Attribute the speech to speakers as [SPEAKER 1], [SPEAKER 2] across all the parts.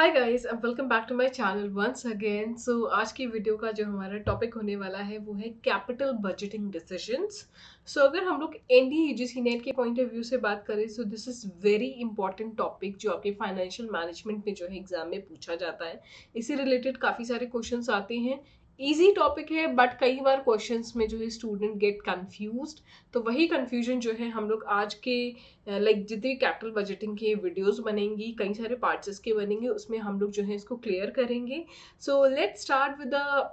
[SPEAKER 1] Hi guys and welcome back to my channel once again. So आज की video का जो हमारा टॉपिक होने वाला है वो है कैपिटल बजटिंग डिसीजंस। सो अगर हम लोग एनडीए यूजीसी नेट के पॉइंट ऑफ व्यू से बात करें सो this is very important topic जो आपके फाइनेंशियल मैनेजमेंट में जो है एग्जाम में पूछा जाता है। इससे रिलेटेड काफ़ी सारे क्वेश्चंस आते हैं। इजी टॉपिक है बट कई बार क्वेश्चंस में जो है स्टूडेंट गेट कंफ्यूज्ड। तो वही कंफ्यूजन जो है हम लोग आज के जितनी कैपिटल बजटिंग के वीडियोस बनेंगी, कई सारे पार्ट्स इसके बनेंगे, उसमें हम लोग जो है इसको क्लियर करेंगे। So let's start with the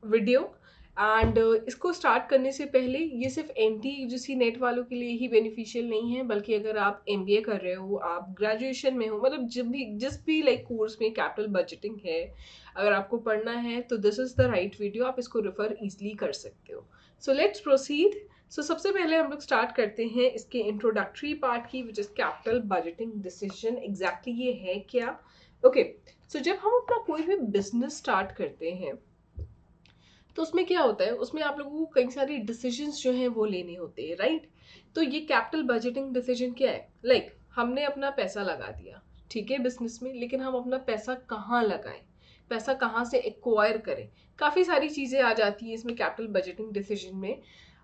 [SPEAKER 1] video. And इसको स्टार्ट करने से पहले ये सिर्फ एनटीयूजीसी नेट वालों के लिए ही बेनिफिशियल नहीं है, बल्कि अगर आप एमबीए कर रहे हो, आप ग्रेजुएशन में हो, मतलब जिस भी कोर्स में कैपिटल बजटिंग है, अगर आपको पढ़ना है तो this is the right video, आप इसको रेफर इजीली कर सकते हो। So let's proceed. सो सबसे पहले हम लोग स्टार्ट करते हैं इसके इंट्रोडक्टरी पार्ट की, which is capital budgeting decision. Exactly ये है क्या? ओके, सो जब हम अपना कोई भी बिजनेस स्टार्ट करते हैं तो उसमें क्या होता है, उसमें आप लोगों को कई सारे डिसीजंस जो हैं वो लेने होते हैं, राइट? तो ये कैपिटल बजटिंग डिसीजन क्या है? हमने अपना पैसा लगा दिया, ठीक है, बिजनेस में, लेकिन हम अपना पैसा कहाँ लगाएं, पैसा कहाँ से एक्वायर करें, काफ़ी सारी चीज़ें आ जाती हैं इसमें कैपिटल बजटिंग डिसीजन में।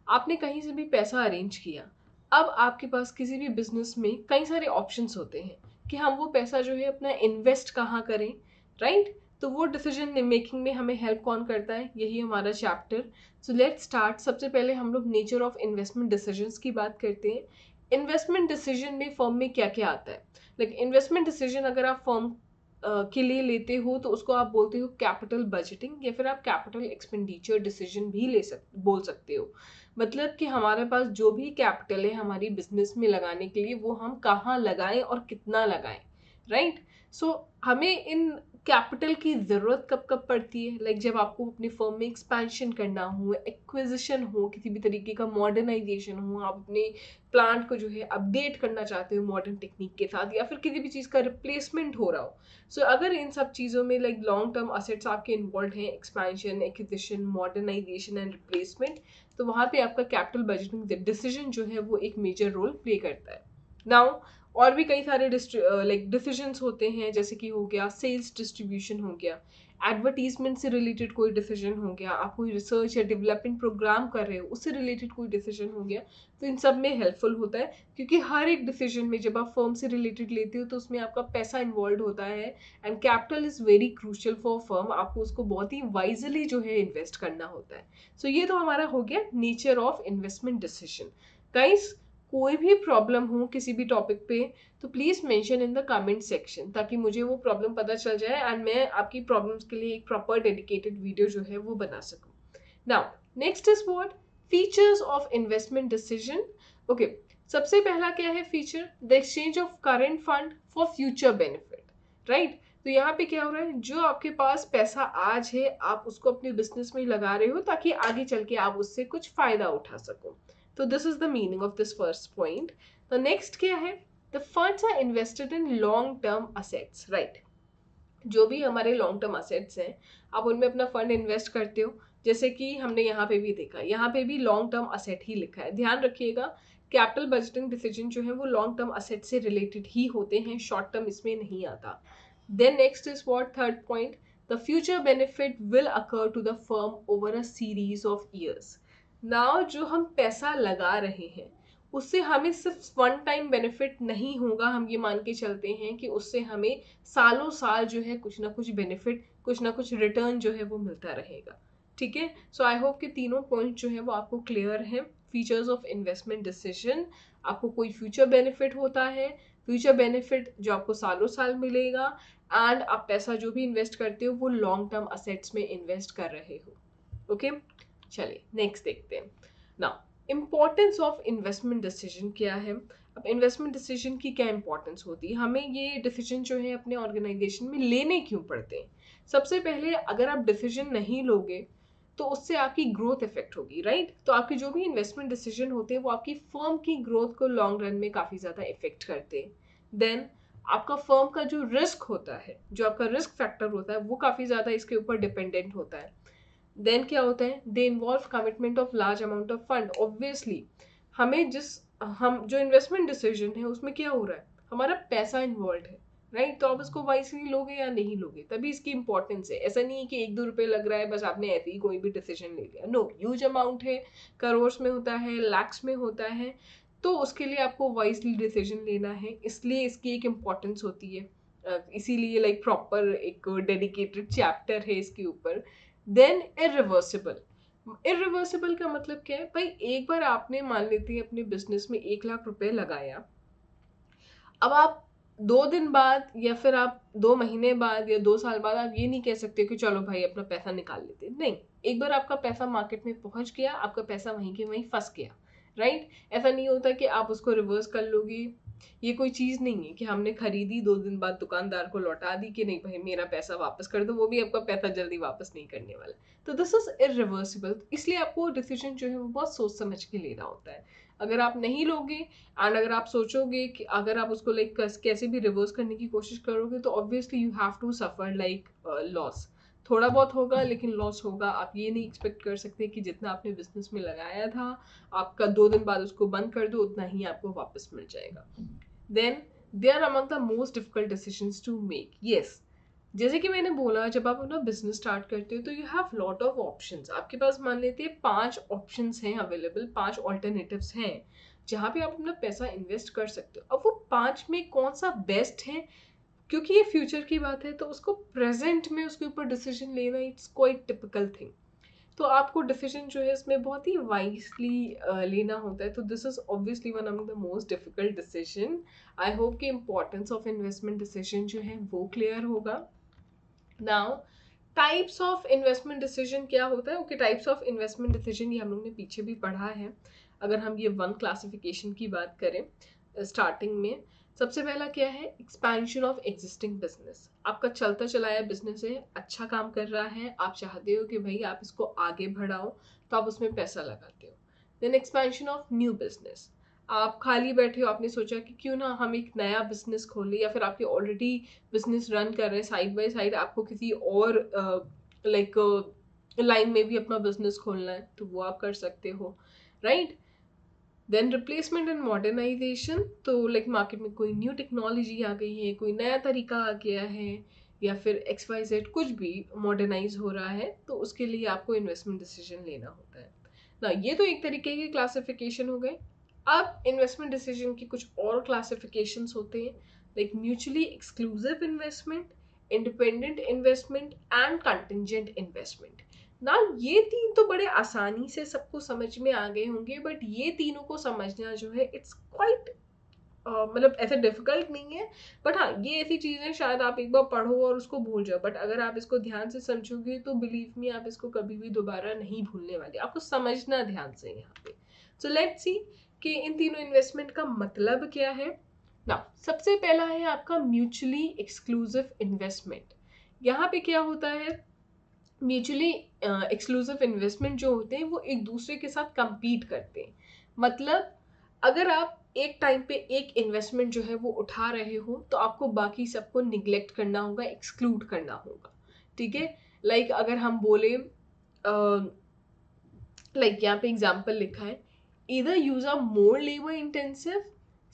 [SPEAKER 1] आपने कहीं से भी पैसा अरेंज किया, अब आपके पास किसी भी बिजनेस में कई सारे ऑप्शंस होते हैं कि हम वो पैसा जो है अपना इन्वेस्ट कहाँ करें, राइट? तो वो डिसीजन मेकिंग में हमें हेल्प कौन करता है, यही हमारा चैप्टर। So let's start. सबसे पहले हम लोग नेचर ऑफ इन्वेस्टमेंट डिसीजंस की बात करते हैं। इन्वेस्टमेंट डिसीजन में फर्म में क्या क्या आता है? इन्वेस्टमेंट डिसीजन अगर आप फर्म के लिए लेते हो तो उसको आप बोलते हो कैपिटल बजटिंग, या फिर आप कैपिटल एक्सपेंडिचर डिसीजन भी बोल सकते हो। मतलब कि हमारे पास जो भी कैपिटल है हमारी बिजनेस में लगाने के लिए, वो हम कहाँ लगाएं और कितना लगाएं, राइट? सो हमें इन कैपिटल की ज़रूरत कब कब पड़ती है? जब आपको अपनी फर्म में एक्सपेंशन करना हो, एक्विजिशन हो, किसी भी तरीके का मॉडर्नाइजेशन हो, आप अपने प्लांट को जो है अपडेट करना चाहते हो मॉडर्न टेक्निक के साथ, या फिर किसी भी चीज़ का रिप्लेसमेंट हो रहा हो। सो अगर इन सब चीज़ों में लॉन्ग टर्म असेट्स आपके इन्वॉल्व हैं, expansion, acquisition, modernisation and replacement, तो वहाँ पे आपका कैपिटल बजटिंग डिसीजन जो है वो एक मेजर रोल प्ले करता है। नाउ और भी कई सारे डिसीजंस होते हैं, जैसे कि हो गया सेल्स डिस्ट्रीब्यूशन, हो गया एडवर्टीजमेंट से रिलेटेड कोई डिसीजन, हो गया आप कोई रिसर्च या डेवलपमेंट प्रोग्राम कर रहे हो उससे रिलेटेड कोई डिसीजन हो गया। तो इन सब में हेल्पफुल होता है, क्योंकि हर एक डिसीजन में जब आप फर्म से रिलेटेड लेते हो तो उसमें आपका पैसा इन्वॉल्व होता है, and capital is very crucial for firm. आपको उसको बहुत ही वाइजली जो है इन्वेस्ट करना होता है। सो ये तो हमारा हो गया nature of investment decision. Guys, कोई भी प्रॉब्लम हो किसी भी टॉपिक पे तो please mention in the comment section, ताकि मुझे वो प्रॉब्लम पता चल जाए एंड मैं आपकी प्रॉब्लम्स के लिए एक प्रॉपर डेडिकेटेड वीडियो जो है वो बना सकूं। Now next is what? Features of investment decision. Okay, सबसे पहला क्या है feature? The exchange of current fund for future benefit, right? तो यहाँ पे क्या हो रहा है, जो आपके पास पैसा आज है आप उसको अपने बिजनेस में लगा रहे हो ताकि आगे चल के आप उससे कुछ फायदा उठा सको। तो this is the meaning of this first point. तो नेक्स्ट क्या है? The funds are invested in long term assets, right? जो भी हमारे लॉन्ग टर्म असेट्स हैं आप उनमें अपना फंड इन्वेस्ट करते हो। जैसे कि हमने यहाँ पे भी देखा, यहाँ पे भी लॉन्ग टर्म असेट ही लिखा है। ध्यान रखिएगा, कैपिटल बजटिंग डिसीजन जो है वो लॉन्ग टर्म असेट से रिलेटेड ही होते हैं, शॉर्ट टर्म इसमें नहीं आता। Then next is what? Third point, the future benefit will occur to the firm over a series of years. Now जो हम पैसा लगा रहे हैं उससे हमें सिर्फ वन टाइम बेनिफिट नहीं होगा, हम ये मान के चलते हैं कि उससे हमें सालों साल जो है कुछ ना कुछ बेनिफिट, कुछ ना कुछ रिटर्न जो है वो मिलता रहेगा। ठीक है, सो आई होप कि तीनों पॉइंट जो है वो आपको क्लियर है। फीचर्स ऑफ इन्वेस्टमेंट डिसीजन, आपको कोई फ्यूचर बेनिफिट होता है, फ्यूचर बेनिफिट जो आपको सालों साल मिलेगा, एंड आप पैसा जो भी इन्वेस्ट करते हो वो लॉन्ग टर्म असेट्स में इन्वेस्ट कर रहे हो। ओके, चलिए नेक्स्ट देखते हैं। Now importance of investment decision क्या है? अब इन्वेस्टमेंट डिसीजन की क्या इंपॉर्टेंस होती है, हमें ये डिसीजन जो है अपने ऑर्गेनाइजेशन में लेने क्यों पड़ते हैं? सबसे पहले अगर आप डिसीजन नहीं लोगे तो उससे आपकी ग्रोथ इफेक्ट होगी, राइट? तो आपके जो भी इन्वेस्टमेंट डिसीजन होते हैं वो आपकी फर्म की ग्रोथ को लॉन्ग रन में काफ़ी ज़्यादा इफेक्ट करते हैं। देन आपका फर्म का जो रिस्क होता है, जो आपका रिस्क फैक्टर होता है, वो काफ़ी ज़्यादा इसके ऊपर डिपेंडेंट होता है। देन क्या होता है? They involve commitment of large amount of fund. Obviously हम जो इन्वेस्टमेंट डिसीजन है उसमें क्या हो रहा है, हमारा पैसा इन्वॉल्व है, राइट? तो आप इसको वाइसली लोगे या नहीं लोगे, तभी इसकी इंपॉर्टेंस है। ऐसा नहीं है कि 1-2 रुपए लग रहा है बस आपने ऐसे ही कोई भी डिसीजन ले लिया। नो, ह्यूज अमाउंट है, करोड़ में होता है, लैक्स में होता है, तो उसके लिए आपको वाइसली डिसीजन लेना है, इसलिए इसकी एक इम्पॉर्टेंस होती है। इसीलिए लाइक प्रॉपर एक डेडिकेटेड चैप्टर है इसके ऊपर। Then irreversible. इरिवर्सिबल का मतलब क्या है भाई? एक बार आपने मान लेते हैं अपने बिजनेस में 1 लाख रुपए लगाया, अब आप 2 दिन बाद या फिर आप 2 महीने बाद या 2 साल बाद आप ये नहीं कह सकते कि चलो भाई अपना पैसा निकाल लेते। नहीं, एक बार आपका पैसा मार्केट में पहुंच गया, आपका पैसा वहीं के वहीं फंस गया, राइट? ऐसा नहीं होता कि आप उसको रिवर्स कर लोगे। ये कोई चीज नहीं है कि हमने खरीदी 2 दिन बाद दुकानदार को लौटा दी कि नहीं भाई मेरा पैसा वापस कर दो, वो भी आपका पैसा जल्दी वापस नहीं करने वाला। तो दिस इज इरिवर्सिबल, इसलिए आपको डिसीजन जो है वो बहुत सोच समझ के लेना होता है। अगर आप नहीं लोगे एंड अगर आप सोचोगे कि अगर आप उसको लाइक कैसे भी रिवर्स करने की कोशिश करोगे, तो obviously you have to suffer like loss. थोड़ा बहुत होगा लेकिन लॉस होगा। आप ये नहीं एक्सपेक्ट कर सकते कि जितना आपने बिजनेस में लगाया था आपका 2 दिन बाद उसको बंद कर दो उतना ही आपको वापस मिल जाएगा। Then they are among the most difficult decisions to make. Yes, जैसे कि मैंने बोला, जब आप अपना बिजनेस स्टार्ट करते हो तो you have lot of options. आपके पास मान लेते हैं 5 ऑप्शंस हैं अवेलेबल, 5 ऑल्टरनेटिव्स हैं जहाँ पे आप अपना पैसा इन्वेस्ट कर सकते हो। अब वो 5 में कौन सा बेस्ट है, क्योंकि ये फ्यूचर की बात है तो उसको प्रेजेंट में उसके ऊपर डिसीजन लेना इट्स क्वाइट टिपिकल थिंग। तो आपको डिसीजन जो है इसमें बहुत ही वाइजली लेना होता है। तो this is obviously one of the most difficult decision. I hope कि इम्पोर्टेंस ऑफ इन्वेस्टमेंट डिसीजन जो है वो क्लियर होगा। Now types of investment decision क्या होता है? Okay, types of investment decision ये हम लोग ने पीछे भी पढ़ा है। अगर हम ये 1 क्लासिफिकेशन की बात करें स्टार्टिंग में, सबसे पहला क्या है? Expansion of existing business. आपका चलता चलाया बिजनेस है, अच्छा काम कर रहा है, आप चाहते हो कि भाई आप इसको आगे बढ़ाओ, तो आप उसमें पैसा लगाते हो। Then expansion of new business. आप खाली बैठे हो, आपने सोचा कि क्यों ना हम एक नया बिजनेस खोलें, या फिर आपके ऑलरेडी बिजनेस रन कर रहे हैं साइड बाय साइड, आपको किसी और लाइक लाइन में भी अपना बिजनेस खोलना है तो वो आप कर सकते हो, right? Then replacement and modernisation. तो लाइक मार्केट में कोई न्यू टेक्नोलॉजी आ गई है, कोई नया तरीका आ गया है, या फिर XYZ कुछ भी मॉडर्नाइज हो रहा है, तो उसके लिए आपको इन्वेस्टमेंट डिसीजन लेना होता है ना। ये तो एक तरीके की क्लासिफिकेशन हो गए। अब इन्वेस्टमेंट डिसीजन की कुछ और क्लासिफिकेशंस होते हैं, like mutually exclusive investment, independent investment and contingent investment. ना ये 3 तो बड़े आसानी से सबको समझ में आ गए होंगे, बट ये तीनों को समझना जो है इट्स क्वाइट मतलब ऐसे डिफिकल्ट नहीं है। बट हाँ, ये ऐसी चीज़ें शायद आप एक बार पढ़ो और उसको भूल जाओ, बट अगर आप इसको ध्यान से समझोगे तो बिलीव मी आप इसको कभी भी दोबारा नहीं भूलने वाले। आपको समझना ध्यान से यहाँ पे। सो लेट्स सी कि इन तीनों इन्वेस्टमेंट का मतलब क्या है ना। सबसे पहला है आपका म्यूचुअली एक्सक्लूसिव इन्वेस्टमेंट। यहाँ पे क्या होता है? म्यूचुअली एक्सक्लूसिव इन्वेस्टमेंट जो होते हैं वो एक दूसरे के साथ compete करते हैं। मतलब अगर आप एक टाइम पे एक इन्वेस्टमेंट जो है वो उठा रहे हो तो आपको बाकी सबको निग्लेक्ट करना होगा, एक्सक्लूड करना होगा, ठीक है? लाइक अगर हम बोले लाइक यहाँ पे एग्जाम्पल लिखा है, either use a more labor intensive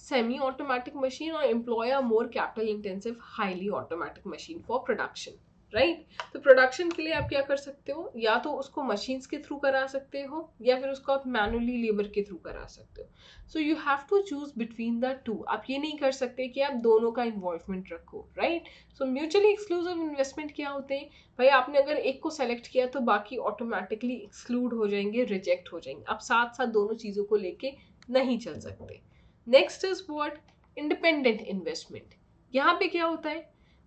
[SPEAKER 1] semi automatic machine or employ a more capital intensive highly automatic machine for production, right? तो प्रोडक्शन के लिए आप क्या कर सकते हो? या तो उसको मशीन्स के थ्रू करा सकते हो या फिर उसको आप मैनुअली लेबर के थ्रू करा सकते हो। So you have to choose between the two. आप ये नहीं कर सकते कि आप दोनों का इन्वॉल्वमेंट रखो, राइट? सो म्यूचुअली एक्सक्लूसिव इन्वेस्टमेंट क्या होते हैं भाई? आपने अगर एक को सेलेक्ट किया तो बाकी ऑटोमेटिकली एक्सक्लूड हो जाएंगे, रिजेक्ट हो जाएंगे। आप साथ साथ दोनों चीजों को लेके नहीं चल सकते। Next is what? Independent investment. यहाँ पे क्या होता है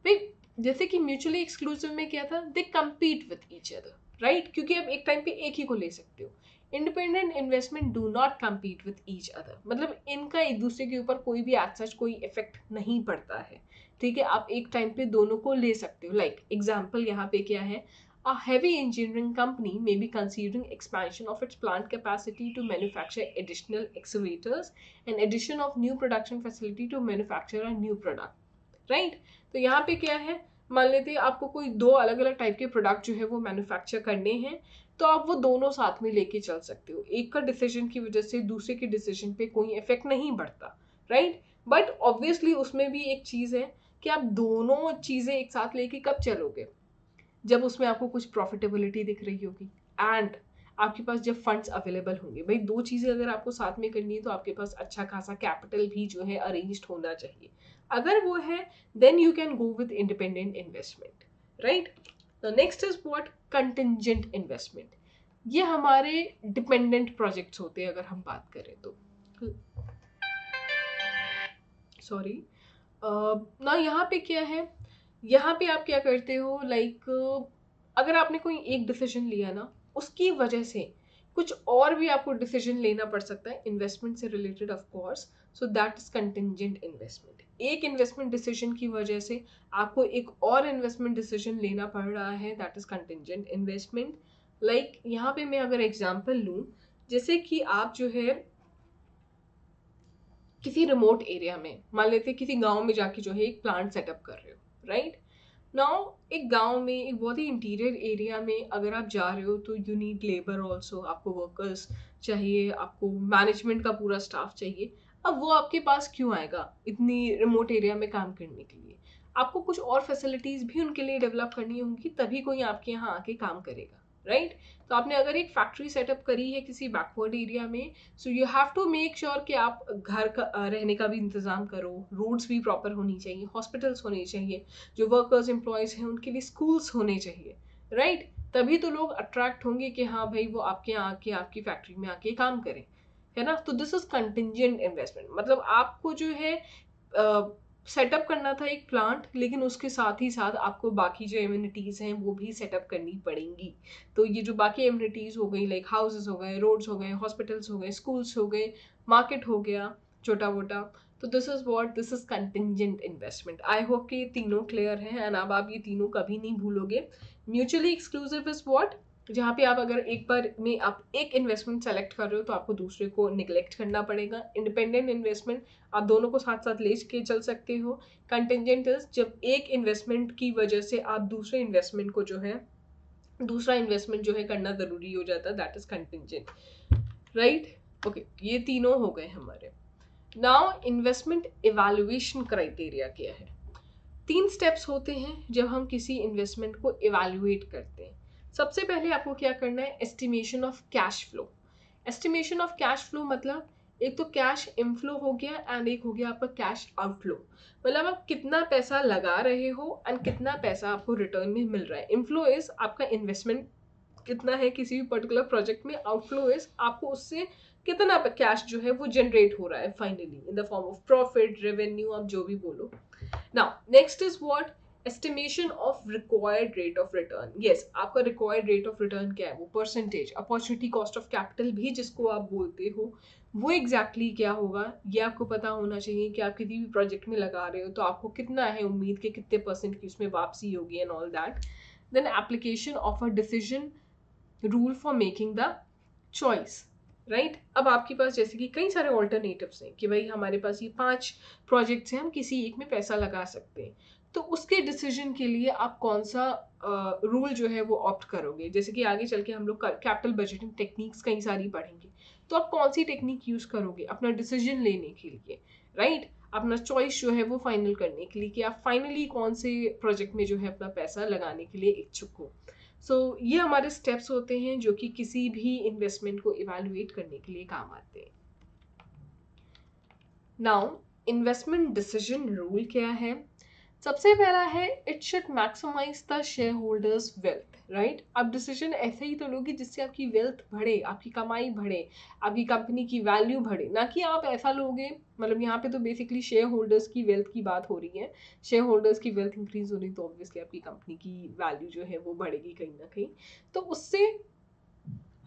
[SPEAKER 1] भाई? जैसे कि म्यूचुअली एक्सक्लूसिव में क्या था? दे compete with each other, right? क्योंकि आप एक टाइम पे एक ही को ले सकते हो। Independent investment do not compete with each other, मतलब इनका एक दूसरे के ऊपर कोई भी एज सच कोई इफेक्ट नहीं पड़ता है, ठीक है? आप एक टाइम पे दोनों को ले सकते हो। लाइक एग्जाम्पल यहाँ पे क्या है? A heavy engineering company may be considering expansion of its plant capacity to manufacture additional excavators and addition of new production facility to manufacture a new product, right? तो यहाँ पे क्या है? मान लेते हैं आपको कोई 2 अलग अलग टाइप के प्रोडक्ट जो है वो मैन्युफैक्चर करने हैं, तो आप वो दोनों साथ में लेके चल सकते हो। एक का डिसीजन की वजह से दूसरे के डिसीजन पे कोई इफेक्ट नहीं पड़ता, राइट? बट ऑब्वियसली उसमें भी एक चीज़ है कि आप दोनों चीज़ें एक साथ लेके कब चलोगे, जब उसमें आपको कुछ प्रॉफिटेबिलिटी दिख रही होगी एंड आपके पास जब फंड्स अवेलेबल होंगे। भाई दो चीज़ें अगर आपको साथ में करनी है तो आपके पास अच्छा खासा कैपिटल भी जो है अरेंज्ड होना चाहिए। अगर वो है then you can go with independent investment, right. The next is what, contingent investment. ये हमारे डिपेंडेंट प्रोजेक्ट्स होते हैं अगर हम बात करें तो। सॉरी ना, यहाँ पे क्या है, यहाँ पे आप क्या करते हो, लाइक अगर आपने कोई एक डिसीजन लिया ना, उसकी वजह से कुछ और भी आपको डिसीजन लेना पड़ सकता है इन्वेस्टमेंट से related, of course. So that is contingent investment. एक इन्वेस्टमेंट डिसीजन की वजह से आपको एक और इन्वेस्टमेंट डिसीजन लेना पड़ रहा है, that is contingent investment. Like यहाँ पे मैं अगर एग्जाम्पल लूँ, जैसे कि आप जो है किसी रिमोट एरिया में, मान लेते किसी गांव में जाके जो है एक प्लांट सेटअप कर रहे हो, राइट नाउ। एक गांव में, एक बहुत ही इंटीरियर एरिया में अगर आप जा रहे हो तो यू नीड लेबर ऑल्सो, आपको वर्कर्स चाहिए, आपको मैनेजमेंट का पूरा स्टाफ चाहिए। अब वो आपके पास क्यों आएगा इतनी रिमोट एरिया में काम करने के लिए? आपको कुछ और फैसिलिटीज भी उनके लिए डेवलप करनी होंगी, तभी कोई आपके यहाँ आके काम करेगा, राइट। तो आपने अगर एक फैक्ट्री सेटअप करी है किसी बैकवर्ड एरिया में, so you have to make sure कि आप घर का रहने का भी इंतजाम करो, रोड्स भी प्रॉपर होनी चाहिए, हॉस्पिटल्स होने चाहिए, जो वर्कर्स एम्प्लॉयज हैं उनके लिए स्कूल्स होने चाहिए, राइट। तभी तो लोग अट्रैक्ट होंगे कि हाँ भाई वो आपके यहाँ आके आपकी फैक्ट्री में आके काम करें, है ना। तो दिस इज कंटिंजेंट इन्वेस्टमेंट। मतलब आपको जो है सेटअप करना था एक प्लांट, लेकिन उसके साथ ही साथ आपको बाकी जो एम्यूनिटीज़ हैं वो भी सेटअप करनी पड़ेंगी। तो ये जो बाकी एम्यूनिटीज़ हो गई, लाइक हाउसेस हो गए, रोड्स हो गए, हॉस्पिटल्स हो गए, स्कूल्स हो गए, मार्केट हो गया छोटा मोटा, तो this is what, this is contingent investment. I hope कि ये तीनों क्लियर हैं एंड अब आप ये तीनों कभी नहीं भूलोगे। म्यूचुअली एक्सक्लूसिव इज व्हाट, जहाँ पे आप अगर एक बार में आप एक इन्वेस्टमेंट सेलेक्ट कर रहे हो तो आपको दूसरे को निगलेक्ट करना पड़ेगा। इंडिपेंडेंट इन्वेस्टमेंट आप दोनों को साथ साथ ले के चल सकते हो। कंटिंजेंट इज जब एक इन्वेस्टमेंट की वजह से आप दूसरे इन्वेस्टमेंट को जो है, दूसरा इन्वेस्टमेंट जो है करना जरूरी हो जाता है, that is contingent, right. Okay, ये तीनों हो गए हमारे। नाउ इन्वेस्टमेंट इवैल्यूएशन क्राइटेरिया क्या है? 3 स्टेप्स होते हैं जब हम किसी इन्वेस्टमेंट को इवैल्यूएट करते हैं। सबसे पहले आपको क्या करना है, estimation of cash flow. Estimation of cash flow मतलब एक तो कैश इनफ्लो हो गया एंड एक हो गया आपका कैश आउटफ्लो। मतलब आप कितना पैसा लगा रहे हो एंड कितना पैसा आपको रिटर्न में मिल रहा है। इनफ्लो इज आपका इन्वेस्टमेंट कितना है किसी भी पर्टिकुलर प्रोजेक्ट में, आउटफ्लो इज आपको उससे कितना कैश जो है वो जनरेट हो रहा है finally in the form of profit, revenue, आप जो भी बोलो। Now next is what, estimation of required rate of return. Yes, आपका रिक्वायर्ड रेट ऑफ रिटर्न क्या है, वो percentage, opportunity cost of capital भी जिसको आप बोलते हो, वो एग्जैक्टली क्या होगा ये आपको पता होना चाहिए कि आप किसी भी प्रोजेक्ट में लगा रहे हो तो आपको कितना है उम्मीद के कितने परसेंट की उसमें वापसी होगी and all that. Then application of a decision rule for making the choice, right. अब आपके पास जैसे कि कई सारे ऑल्टरनेटिव्स हैं कि भाई हमारे पास ये 5 प्रोजेक्ट्स हैं, हम किसी एक में पैसा लगा सकते हैं, तो उसके डिसीजन के लिए आप कौन सा रूल जो है वो ऑप्ट करोगे। जैसे कि आगे चल के हम लोग कैपिटल बजटिंग टेक्निक्स कई सारी पढ़ेंगे, तो आप कौन सी टेक्निक यूज करोगे अपना डिसीजन लेने के लिए, राइट। अपना चॉइस जो है वो फाइनल करने के लिए कि आप फाइनली कौन से प्रोजेक्ट में जो है अपना पैसा लगाने के लिए इच्छुक हो। सो ये हमारे स्टेप्स होते हैं जो कि किसी भी इन्वेस्टमेंट को इवैल्यूएट करने के लिए काम आते हैं। नाउ इन्वेस्टमेंट डिसीजन रूल क्या है? सबसे पहला है it should maximise the share holders wealth, right. आप डिसीजन ऐसे ही तो लोगे जिससे आपकी वेल्थ बढ़े, आपकी कमाई बढ़े, आपकी कंपनी की वैल्यू बढ़े, ना कि आप ऐसा लोगे, मतलब यहाँ पे तो बेसिकली शेयर होल्डर्स की वेल्थ की बात हो रही है। शेयर होल्डर्स की वेल्थ इंक्रीज हो रही तो ऑब्वियसली आपकी कंपनी की वैल्यू जो है वो बढ़ेगी कहीं ना कहीं, तो उससे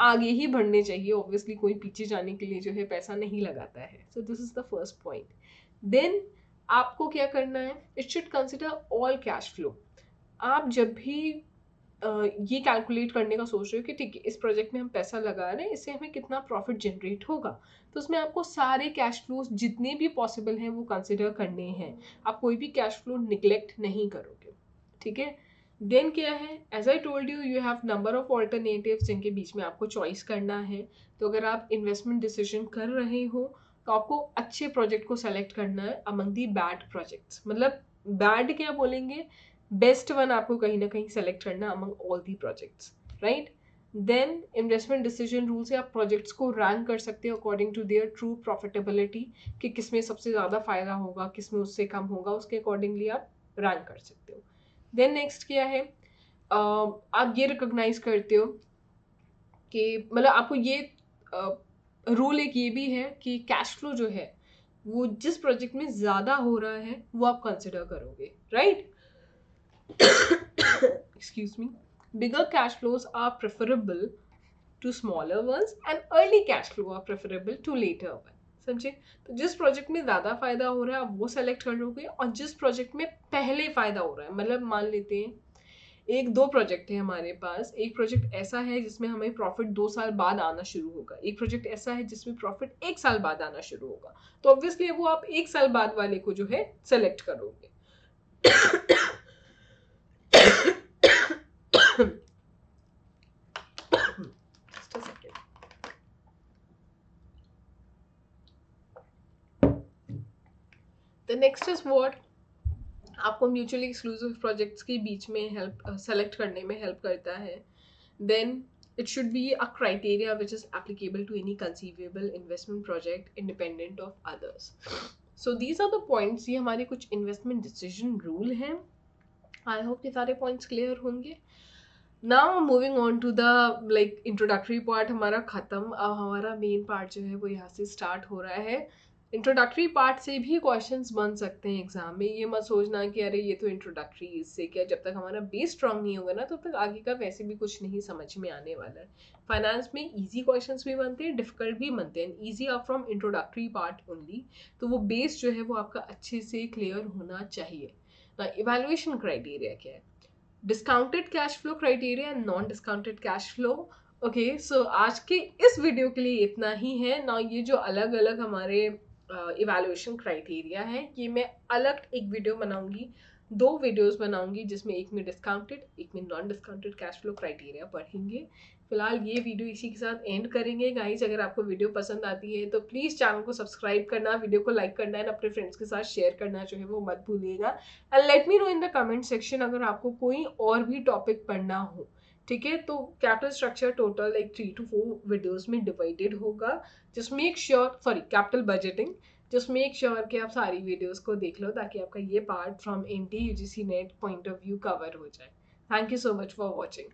[SPEAKER 1] आगे ही बढ़ने चाहिए। ऑब्वियसली कोई पीछे जाने के लिए जो है पैसा नहीं लगाता है। So this is the first point. Then आपको क्या करना है, it should consider all cash flow. आप जब भी ये कैलकुलेट करने का सोच रहे हो कि ठीक है इस प्रोजेक्ट में हम पैसा लगा रहे हैं, इससे हमें कितना प्रॉफिट जनरेट होगा, तो उसमें आपको सारे कैश फ्लोज जितने भी पॉसिबल हैं वो कंसिडर करने हैं। आप कोई भी कैश फ्लो निगलेक्ट नहीं करोगे, ठीक है। देन क्या है, as I told you, you have number of alternatives जिनके बीच में आपको चॉइस करना है। तो अगर आप इन्वेस्टमेंट डिसीजन कर रहे हो तो आपको अच्छे प्रोजेक्ट को सेलेक्ट करना है अमंग दी बैड प्रोजेक्ट्स। मतलब बैड क्या बोलेंगे, बेस्ट वन आपको कहीं ना कहीं सेलेक्ट करना among all the projects, right. Then investment decision rule से आप प्रोजेक्ट्स को रैंक कर सकते हो according to their true profitability, कि किसमें सबसे ज़्यादा फायदा होगा, किसमें उससे कम होगा, उसके अकॉर्डिंगली आप रैंक कर सकते हो। देन नेक्स्ट क्या है, आप ये रिकोगनाइज करते हो कि मतलब आपको ये रूल एक ये भी है कि कैश फ्लो जो है वो जिस प्रोजेक्ट में ज़्यादा हो रहा है वो आप कंसिडर करोगे, right. Excuse me. Bigger cash flows are preferable to smaller ones and early cash flow are preferable to later one. समझे? तो जिस प्रोजेक्ट में ज़्यादा फायदा हो रहा है आप वो सेलेक्ट कर लोगे, और जिस प्रोजेक्ट में पहले फायदा हो रहा है, मतलब मान लेते हैं एक दो प्रोजेक्ट है हमारे पास, एक प्रोजेक्ट ऐसा है जिसमें हमें प्रॉफिट 2 साल बाद आना शुरू होगा, एक प्रोजेक्ट ऐसा है जिसमें प्रॉफिट 1 साल बाद आना शुरू होगा, तो ऑब्वियसली वो आप 1 साल बाद वाले को जो है सेलेक्ट करोगे। Just a second. The next is what आपको म्यूचुअली एक्सक्लूसिव प्रोजेक्ट्स के बीच में हेल्प सेलेक्ट करने में हेल्प करता है। Then it should be a criteria which is applicable to any conceivable investment project independent of others. So these are the points, ये हमारे कुछ investment decision rule हैं। I hope ये सारे points clear होंगे। Now moving on to the like introductory part हमारा ख़त्म, अब हमारा main part जो है वो यहाँ से start हो रहा है। इंट्रोडक्टरी पार्ट से भी क्वेश्चंस बन सकते हैं एग्जाम में, ये मत सोचना कि अरे ये तो इंट्रोडक्टरी, इससे क्या, जब तक हमारा बेस स्ट्रांग नहीं होगा ना तब तक आगे का वैसे भी कुछ नहीं समझ में आने वाला है। फाइनेंस में इजी क्वेश्चंस भी बनते हैं, डिफिकल्ट भी बनते हैं, easy are from introductory part only, तो वो बेस जो है वो आपका अच्छे से क्लियर होना चाहिए ना। इवैल्यूएशन क्राइटेरिया क्या है, discounted cash flow criteria and non discounted cash flow. Okay, so आज के इस वीडियो के लिए इतना ही है ना। ये जो अलग अलग हमारे इवैल्यूएशन क्राइटेरिया है ये मैं अलग एक वीडियो बनाऊंगी, 2 वीडियोस बनाऊंगी, जिसमें एक में डिस्काउंटेड एक में non discounted cash flow criteria पढ़ेंगे। फिलहाल ये वीडियो इसी के साथ एंड करेंगे गाइस। अगर आपको वीडियो पसंद आती है तो प्लीज़ चैनल को सब्सक्राइब करना, वीडियो को लाइक करना है, अपने फ्रेंड्स के साथ शेयर करना जो है वो मत भूलिएगा। And let me know in the comment section अगर आपको कोई और भी टॉपिक पढ़ना हो, ठीक है। तो capital structure total like 3 to 4 videos में डिवाइडेड होगा, just make sure, sorry capital budgeting, just make sure कि आप सारी वीडियोस को देख लो ताकि आपका ये part from NTA UGC net point of view cover हो जाए। Thank you so much for watching.